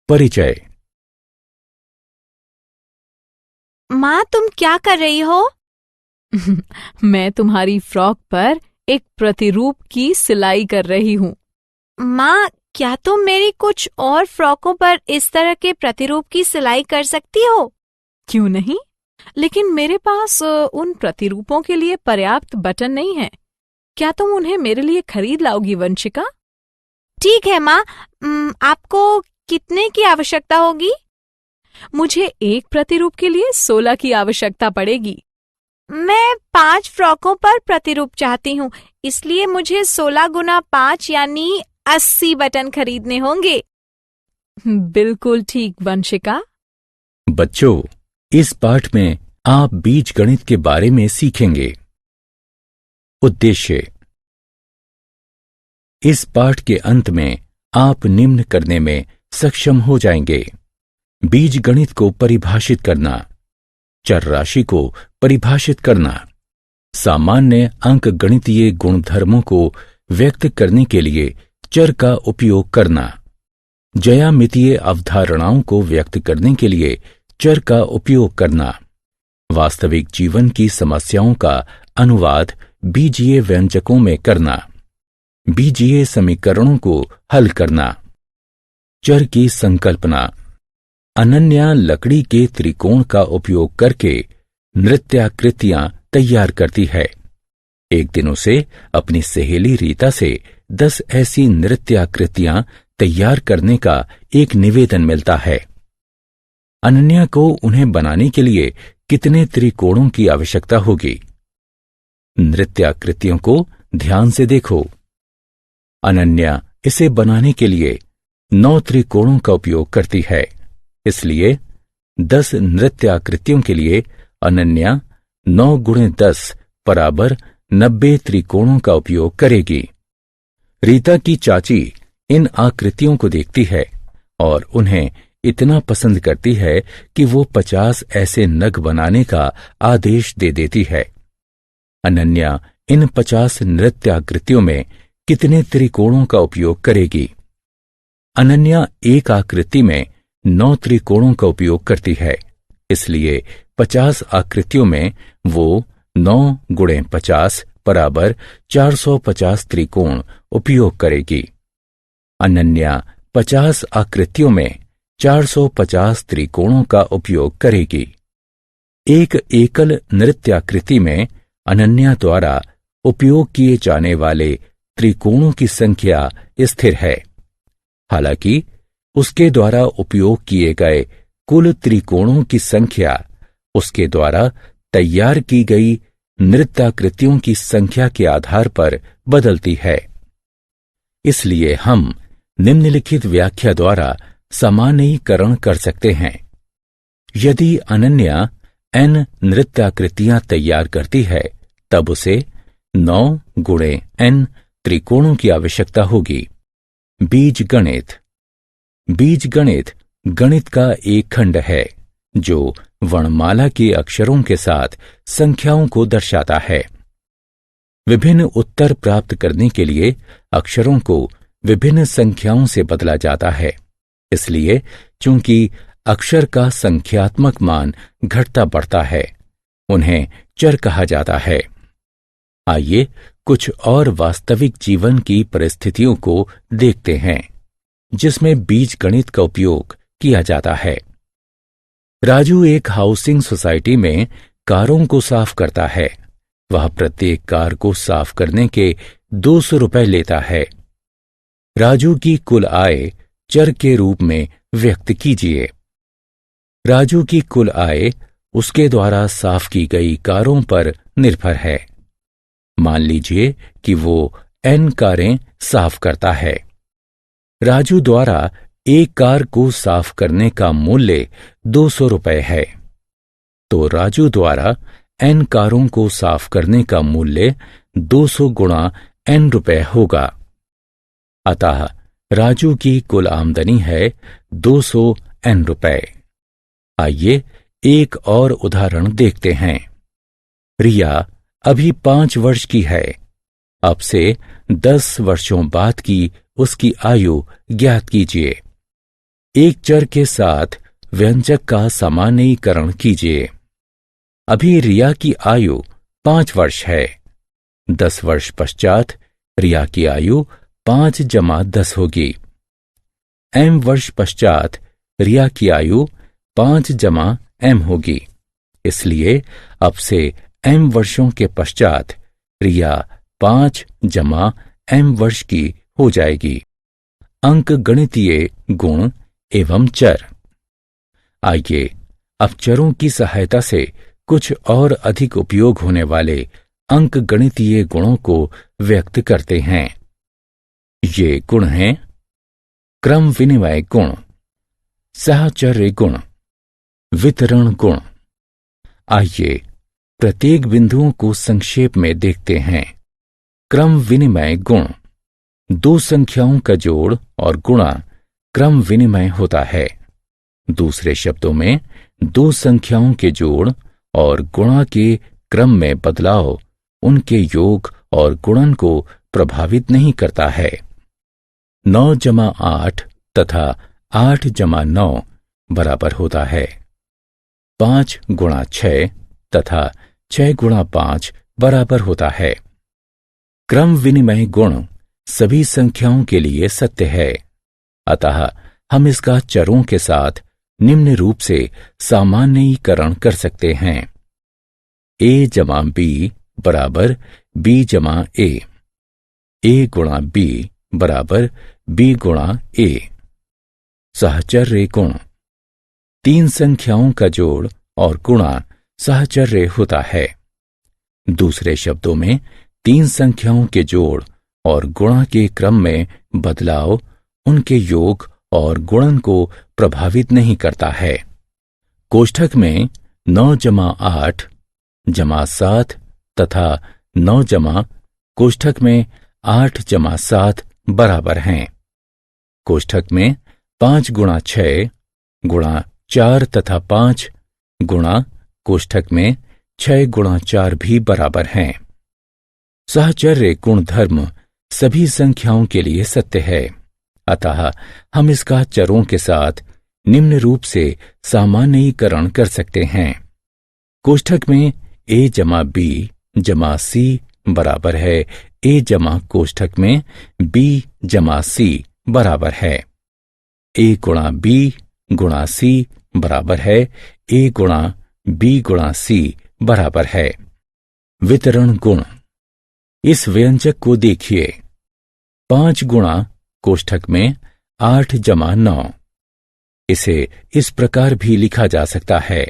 परिचय। माँ, तुम क्या कर रही हो? मैं तुम्हारी फ्रॉक पर एक प्रतिरूप की सिलाई कर रही हूँ। माँ, क्या तुम मेरी कुछ और फ्रॉकों पर इस तरह के प्रतिरूप की सिलाई कर सकती हो? क्यों नहीं, लेकिन मेरे पास उन प्रतिरूपों के लिए पर्याप्त बटन नहीं है। क्या तुम उन्हें मेरे लिए खरीद लाओगी वंशिका? ठीक है माँ। आपको कितने की आवश्यकता होगी? मुझे एक प्रतिरूप के लिए 16 की आवश्यकता पड़ेगी। मैं 5 फ्रॉकों पर प्रतिरूप चाहती हूँ, इसलिए मुझे 16 गुना 5 यानी 80 बटन खरीदने होंगे। बिल्कुल ठीक वंशिका। बच्चों, इस पाठ में आप बीजगणित के बारे में सीखेंगे। उद्देश्य। इस पाठ के अंत में आप निम्न करने में सक्षम हो जाएंगे: बीजगणित को परिभाषित करना, चर राशि को परिभाषित करना, सामान्य अंकगणितीय गुणधर्मों को व्यक्त करने के लिए चर का उपयोग करना, ज्यामितीय अवधारणाओं को व्यक्त करने के लिए चर का उपयोग करना, वास्तविक जीवन की समस्याओं का अनुवाद बीजीय व्यंजकों में करना, बीजीय समीकरणों को हल करना, चर की संकल्पना। अनन्या लकड़ी के त्रिकोण का उपयोग करके नृत्याकृतियां तैयार करती है। एक दिन उसे अपनी सहेली रीता से 10 ऐसी नृत्याकृतियां तैयार करने का एक निवेदन मिलता है। अनन्या को उन्हें बनाने के लिए कितने त्रिकोणों की आवश्यकता होगी? नृत्याकृतियों को ध्यान से देखो। अनन्या इसे बनाने के लिए 9 त्रिकोणों का उपयोग करती है, इसलिए 10 नृत्याकृतियों के लिए अनन्या 9 गुणे 10 बराबर 90 त्रिकोणों का उपयोग करेगी। रीता की चाची इन आकृतियों को देखती है और उन्हें इतना पसंद करती है कि वो 50 ऐसे नग बनाने का आदेश दे देती है। अनन्या इन 50 नृत्याकृतियों में कितने त्रिकोणों का उपयोग करेगी? अनन्या एक आकृति में 9 त्रिकोणों का उपयोग करती है, इसलिए 50 आकृतियों में वो 9 गुणे 50 बराबर 450 त्रिकोण उपयोग करेगी। अनन्या 50 आकृतियों में 450 त्रिकोणों का उपयोग करेगी। एक एकल नृत्याकृति में अनन्या द्वारा उपयोग किए जाने वाले त्रिकोणों की संख्या स्थिर है, हालांकि उसके द्वारा उपयोग किए गए कुल त्रिकोणों की संख्या उसके द्वारा तैयार की गई नृत्याकृतियों की संख्या के आधार पर बदलती है। इसलिए हम निम्नलिखित व्याख्या द्वारा सामान्यीकरण कर सकते हैं। यदि अनन्या n नृत्याकृतियां तैयार करती है, तब उसे 9 गुणे n त्रिकोणों की आवश्यकता होगी। बीजगणित। बीजगणित गणित का एक खंड है जो वर्णमाला के अक्षरों के साथ संख्याओं को दर्शाता है। विभिन्न उत्तर प्राप्त करने के लिए अक्षरों को विभिन्न संख्याओं से बदला जाता है, इसलिए चूंकि अक्षर का संख्यात्मक मान घटता बढ़ता है, उन्हें चर कहा जाता है। आइए कुछ और वास्तविक जीवन की परिस्थितियों को देखते हैं जिसमें बीजगणित का उपयोग किया जाता है। राजू एक हाउसिंग सोसाइटी में कारों को साफ करता है। वह प्रत्येक कार को साफ करने के 200 रुपए लेता है। राजू की कुल आय चर के रूप में व्यक्त कीजिए। राजू की कुल आय उसके द्वारा साफ की गई कारों पर निर्भर है। मान लीजिए कि वो n कारें साफ करता है। राजू द्वारा एक कार को साफ करने का मूल्य 200 रुपए है, तो राजू द्वारा n कारों को साफ करने का मूल्य 200 गुणा n रुपए होगा। अतः राजू की कुल आमदनी है 200 n रुपए। आइए एक और उदाहरण देखते हैं। रिया अभी 5 वर्ष की है। अब से 10 वर्षों बाद की उसकी आयु ज्ञात कीजिए। एक चर के साथ व्यंजक का सामान्यीकरण कीजिए। अभी रिया की आयु 5 वर्ष है। 10 वर्ष पश्चात रिया की आयु 5 + 10 होगी। m वर्ष पश्चात रिया की आयु 5 + m होगी। इसलिए अब से m वर्षों के पश्चात रिया 5 + m वर्ष की हो जाएगी। अंक गणितीय गुण एवं चर। आइए अब चरों की सहायता से कुछ और अधिक उपयोग होने वाले अंक गणितीय गुणों को व्यक्त करते हैं। ये गुण हैं क्रम विनिमय गुण, साहचर्य गुण, वितरण गुण। आइए प्रत्येक बिंदुओं को संक्षेप में देखते हैं। क्रम विनिमय गुण। दो संख्याओं का जोड़ और गुणा क्रम विनिमय होता है। दूसरे शब्दों में दो संख्याओं के जोड़ और गुणा के क्रम में बदलाव उनके योग और गुणन को प्रभावित नहीं करता है। 9 + 8 तथा 8 + 9 बराबर होता है 5 × 6 तथा 6 × 5 बराबर होता है। क्रम विनिमय गुण सभी संख्याओं के लिए सत्य है। अतः हम इसका चरों के साथ निम्न रूप से सामान्यीकरण कर सकते हैं। a + b बराबर b + a, a × b बराबर b × a। साहचर्य गुण। तीन संख्याओं का जोड़ और गुणा साहचर्य होता है। दूसरे शब्दों में तीन संख्याओं के जोड़ और गुणा के क्रम में बदलाव उनके योग और गुणन को प्रभावित नहीं करता है। कोष्ठक में 9 + 8 + 7 तथा 9 + कोष्ठक में 8 + 7 बराबर हैं। कोष्ठक में 5 × 6 × 4 तथा 5 गुणा कोष्ठक में 6 × 4 भी बराबर हैं। साहचर्य गुणधर्म सभी संख्याओं के लिए सत्य है। अतः हम इसका चरों के साथ निम्न रूप से सामान्यीकरण कर सकते हैं। कोष्ठक में a + b + c बराबर है a + कोष्ठक में b + c बराबर है a × b × c बराबर है a × b × c बराबर है। वितरण गुण। इस व्यंजक को देखिए। 5 गुणा कोष्ठक में 8 + 9। इसे इस प्रकार भी लिखा जा सकता है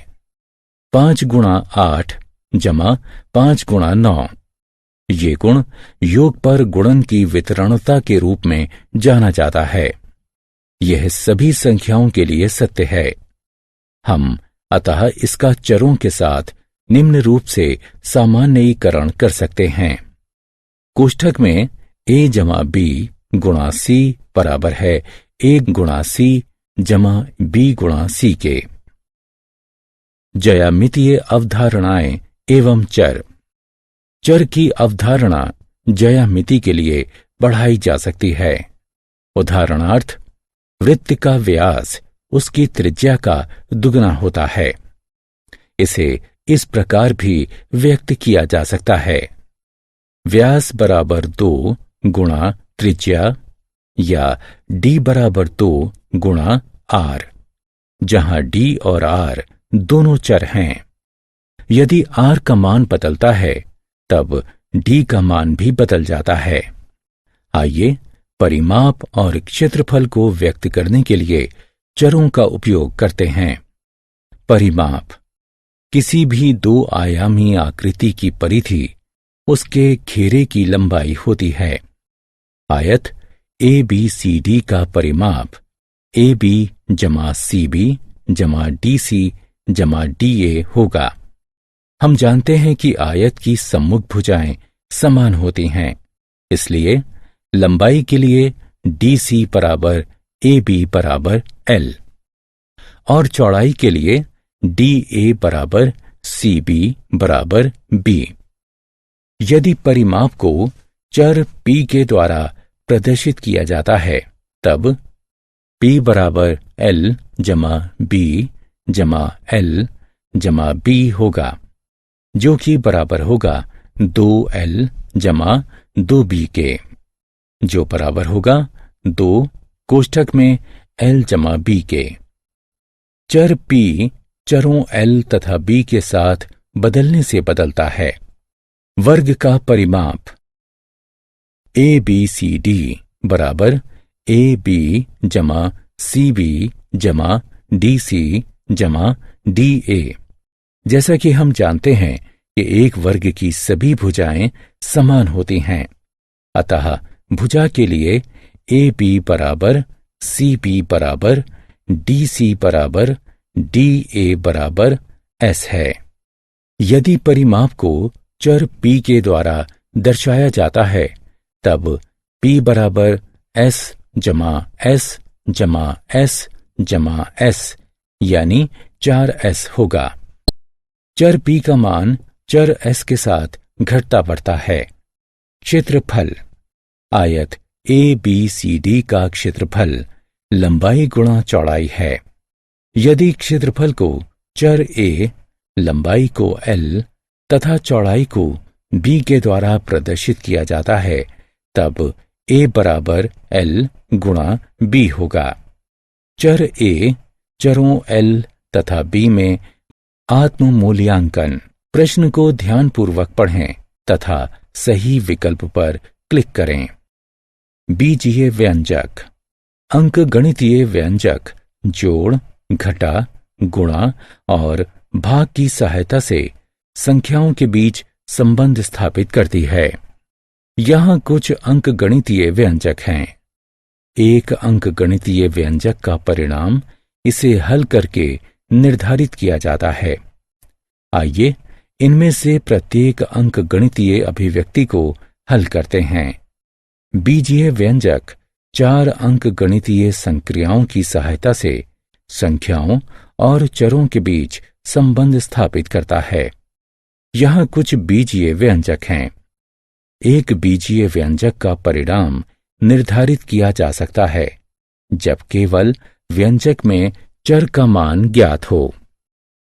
5 × 8 + 5 × 9। ये गुण योग पर गुणन की वितरणता के रूप में जाना जाता है। यह सभी संख्याओं के लिए सत्य है। हम अतः इसका चरों के साथ निम्न रूप से सामान्यीकरण कर सकते हैं। कोष्ठक में a + b × c बराबर है a × c + b × c के। ज्यामितीय अवधारणाएं एवं चर। चर की अवधारणा ज्यामिति के लिए बढ़ाई जा सकती है। उदाहरणार्थ, वृत्त का व्यास उसकी त्रिज्या का दुगना होता है। इसे इस प्रकार भी व्यक्त किया जा सकता है। व्यास बराबर 2 × त्रिज्या या d बराबर 2 × r, जहां d और r दोनों चर हैं। यदि r का मान बदलता है तब d का मान भी बदल जाता है। आइए परिमाप और क्षेत्रफल को व्यक्त करने के लिए चरों का उपयोग करते हैं। परिमाप। किसी भी 2 आयामी आकृति की परिधि उसके घेरे की लंबाई होती है। आयत ABCD का परिमाप AB + CB + DC + DA होगा। हम जानते हैं कि आयत की सम्मुख भुजाएं समान होती हैं, इसलिए लंबाई के लिए DC = AB = L और चौड़ाई के लिए DA = CB = B। यदि परिमाप को चर P के द्वारा प्रदर्शित किया जाता है तब P = L जमा B जमा L जमा B होगा, जो कि बराबर होगा 2L जमा 2B के, जो बराबर होगा 2 कोष्ठक में L जमा B के। चर P चरों L तथा B के साथ बदलने से बदलता है। वर्ग का परिमाप ABCD बराबर AB जमा CB जमा DC जमा DA। जैसा कि हम जानते हैं कि एक वर्ग की सभी भुजाएं समान होती हैं, अतः भुजा के लिए AB बराबर CB बराबर DC बराबर DA बराबर S है। यदि परिमाप को चर P के द्वारा दर्शाया जाता है, तब P बराबर S जमा S जमा S जमा S यानी 4S होगा। चर P का मान चर S के साथ घटता बढ़ता है। क्षेत्रफल आयत ABCD का क्षेत्रफल लंबाई गुणा चौड़ाई है। यदि क्षेत्रफल को चर A, लंबाई को L तथा चौड़ाई को B के द्वारा प्रदर्शित किया जाता है, तब A बराबर L गुणा B होगा। चर A, चरों L तथा B में आत्म मूल्यांकन। प्रश्न को ध्यानपूर्वक पढ़ें तथा सही विकल्प पर क्लिक करें। बीजीय व्यंजक। अंकगणितीय व्यंजक जोड़, घटा, गुणा और भाग की सहायता से संख्याओं के बीच संबंध स्थापित करती है। यहाँ कुछ अंकगणितीय व्यंजक हैं। एक अंकगणितीय व्यंजक का परिणाम इसे हल करके निर्धारित किया जाता है। आइए इनमें से प्रत्येक अंकगणितीय अभिव्यक्ति को हल करते हैं। बीजीय व्यंजक 4 अंकगणितीय संक्रियाओं की सहायता से संख्याओं और चरों के बीच संबंध स्थापित करता है। यहाँ कुछ बीजीय व्यंजक हैं। एक बीजीय व्यंजक का परिणाम निर्धारित किया जा सकता है जब केवल व्यंजक में चर का मान ज्ञात हो।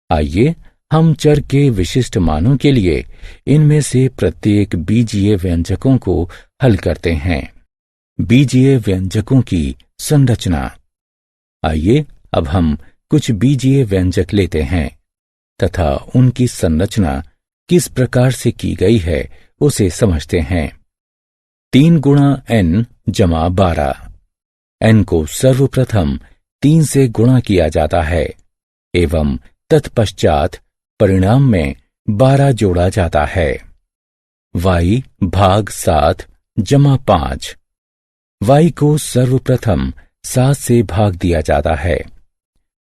आइए हम चर के विशिष्ट मानों के लिए इनमें से प्रत्येक बीजीय व्यंजकों को हल करते हैं। बीजीय व्यंजकों की संरचना। आइए अब हम कुछ बीजीय व्यंजक लेते हैं तथा उनकी संरचना किस प्रकार से की गई है उसे समझते हैं। 3 गुणा n जमा 12। n को सर्वप्रथम 3 से गुणा किया जाता है एवं तत्पश्चात परिणाम में 12 जोड़ा जाता है। y भाग 7 जमा 5। y को सर्वप्रथम 7 से भाग दिया जाता है,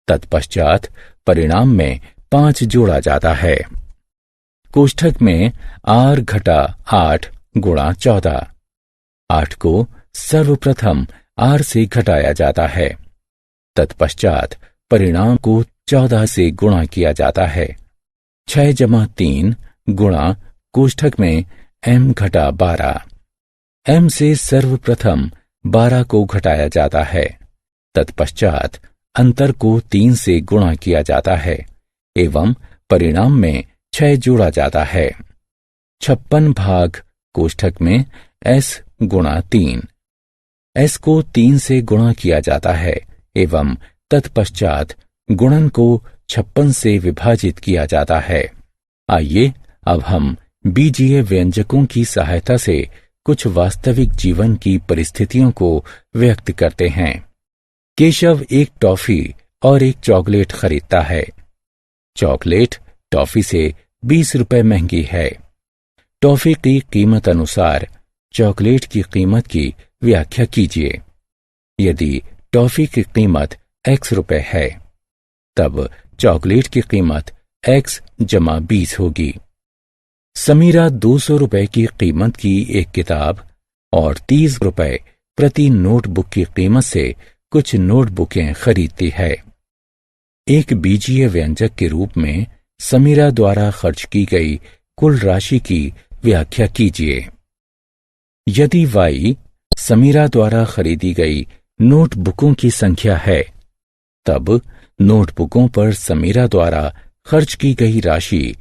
तत्पश्चात परिणाम में 5 जोड़ा जाता है। कोष्ठक में r घटा 8 गुणा 14। 8 को सर्वप्रथम r से घटाया जाता है, तत्पश्चात परिणाम को 14 से गुणा किया जाता है। 6 जमा 3 गुणा कोष्ठक में m घटा 12। m से सर्वप्रथम 12 को घटाया जाता है, तत्पश्चात अंतर को 3 से गुणा किया जाता है एवं परिणाम में 6 जोड़ा जाता है। 56 भाग कोष्ठक में s गुणा 3। s को 3 से गुणा किया जाता है एवं तत्पश्चात गुणन को 56 से विभाजित किया जाता है। आइए अब हम बीजीय व्यंजकों की सहायता से कुछ वास्तविक जीवन की परिस्थितियों को व्यक्त करते हैं। केशव एक टॉफी और एक चॉकलेट खरीदता है। चॉकलेट टॉफी से 20 रुपए महंगी है। टॉफी की कीमत अनुसार चॉकलेट की कीमत की व्याख्या कीजिए। यदि टॉफी की कीमत x रुपए है, तब चॉकलेट की कीमत x जमा 20 होगी। समीरा 200 रुपए की कीमत की एक किताब और 30 रुपए प्रति नोटबुक की कीमत से कुछ नोटबुकें खरीदती है। एक बीजीय व्यंजक के रूप में समीरा द्वारा खर्च की गई कुल राशि की व्याख्या कीजिए। यदि y समीरा द्वारा खरीदी गई नोटबुकों की संख्या है, तब नोटबुकों पर समीरा द्वारा खर्च की गई राशि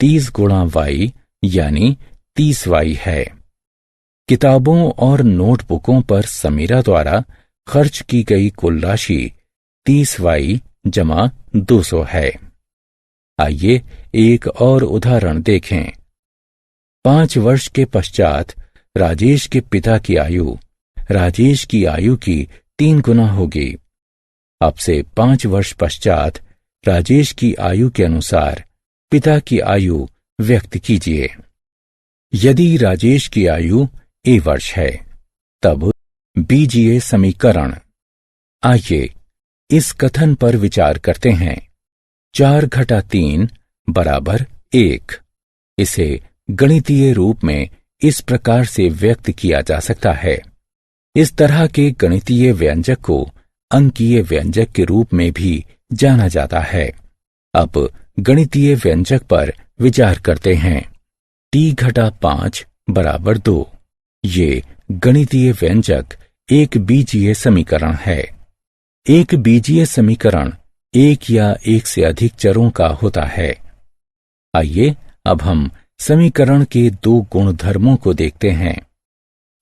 30 गुणा y यानी 30y है। किताबों और नोटबुकों पर समीरा द्वारा खर्च की गई कुल राशि 30y जमा 200 है। आइए एक और उदाहरण देखें। 5 वर्ष के पश्चात राजेश के पिता की आयु राजेश की आयु की 3 गुना होगी। अब से 5 वर्ष पश्चात राजेश की आयु के अनुसार पिता की आयु व्यक्त कीजिए। यदि राजेश की आयु a वर्ष है, तब बीजीय समीकरण। आइए इस कथन पर विचार करते हैं। 4 घटा 3 बराबर 1। इसे गणितीय रूप में इस प्रकार से व्यक्त किया जा सकता है। इस तरह के गणितीय व्यंजक को अंकीय व्यंजक के रूप में भी जाना जाता है। अब गणितीय व्यंजक पर विचार करते हैं। t घटा 5 बराबर 2। ये गणितीय व्यंजक एक बीजीय समीकरण है। एक बीजीय समीकरण एक या एक से अधिक चरों का होता है। आइए अब हम समीकरण के 2 गुणधर्मों को देखते हैं।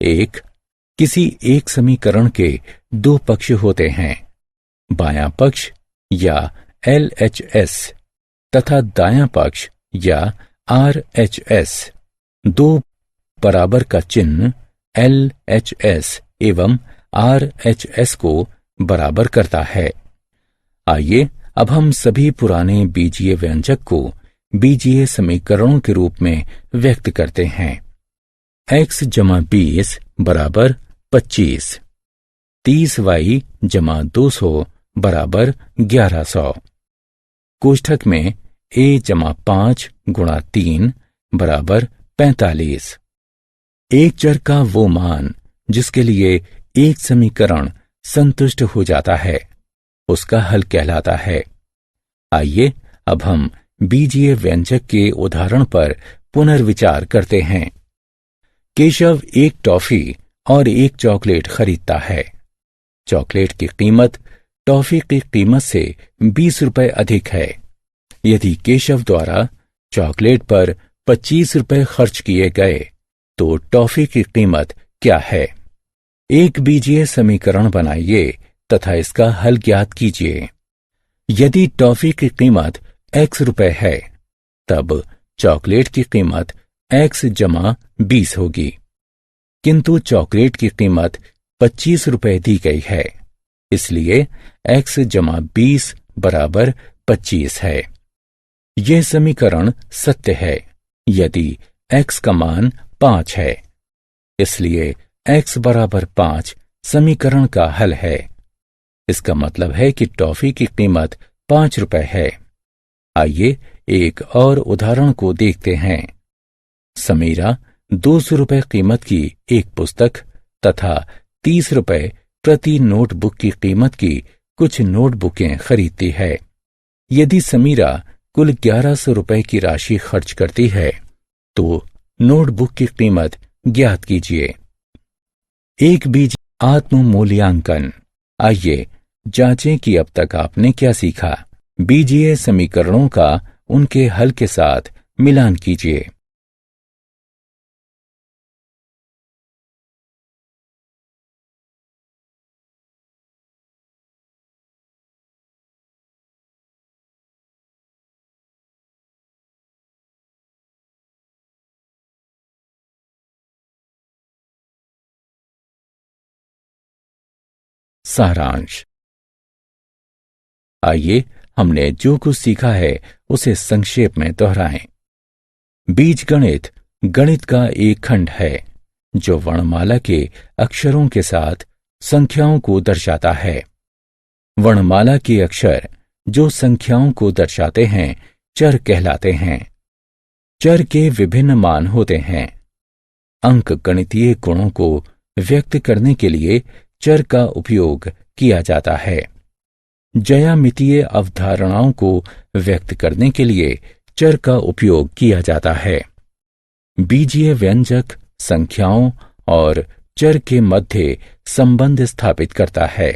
एक, किसी एक समीकरण के 2 पक्ष होते हैं, बायां पक्ष या LHS तथा दायां पक्ष या RHS। 2 बराबर का चिन्ह LHS एवं RHS को बराबर करता है। आइए अब हम सभी पुराने बीजीय व्यंजक को बीजीय समीकरणों के रूप में व्यक्त करते हैं। x जमा 20 बराबर 25। 30y जमा 200 बराबर 1100। कोष्ठक में a जमा 5 गुणा 3 बराबर 45। एक चर का वो मान जिसके लिए एक समीकरण संतुष्ट हो जाता है, उसका हल कहलाता है। आइए अब हम बीजीय व्यंजक के उदाहरण पर पुनर्विचार करते हैं। केशव एक टॉफी और एक चॉकलेट खरीदता है। चॉकलेट की कीमत टॉफी की कीमत से 20 रुपए अधिक है। यदि केशव द्वारा चॉकलेट पर 25 रुपए खर्च किए गए तो टॉफी की कीमत क्या है? एक बीजीय समीकरण बनाइए तथा इसका हल ज्ञात कीजिए। यदि टॉफी की कीमत x रुपए है, तब चॉकलेट की कीमत x जमा 20 होगी, किंतु चॉकलेट की कीमत 25 रुपए दी गई है, इसलिए x जमा 20 बराबर 25 है। यह समीकरण सत्य है यदि x का मान 5 है, इसलिए x बराबर 5 समीकरण का हल है। इसका मतलब है कि टॉफी की कीमत 5 रुपए है। आइए एक और उदाहरण को देखते हैं। समीरा 200 रुपए कीमत की एक पुस्तक तथा 30 रुपए प्रति नोटबुक की कीमत की कुछ नोटबुकें खरीदती है। यदि समीरा कुल 1100 रुपए की राशि खर्च करती है तो नोटबुक की कीमत ज्ञात कीजिए। एक बीज आत्म मूल्यांकन। आइए जांचें कि अब तक आपने क्या सीखा। बीजीय समीकरणों का उनके हल के साथ मिलान कीजिए। सारांश। आइए हमने जो कुछ सीखा है उसे संक्षेप में दोहराएं। बीजगणित गणित का एक खंड है जो वर्णमाला के अक्षरों के साथ संख्याओं को दर्शाता है। वर्णमाला के अक्षर जो संख्याओं को दर्शाते हैं चर कहलाते हैं। चर के विभिन्न मान होते हैं। अंक गणितीय गुणों को व्यक्त करने के लिए चर का उपयोग किया जाता है। ज्यामितीय अवधारणाओं को व्यक्त करने के लिए चर का उपयोग किया जाता है। बीजीय व्यंजक संख्याओं और चर के मध्य संबंध स्थापित करता है।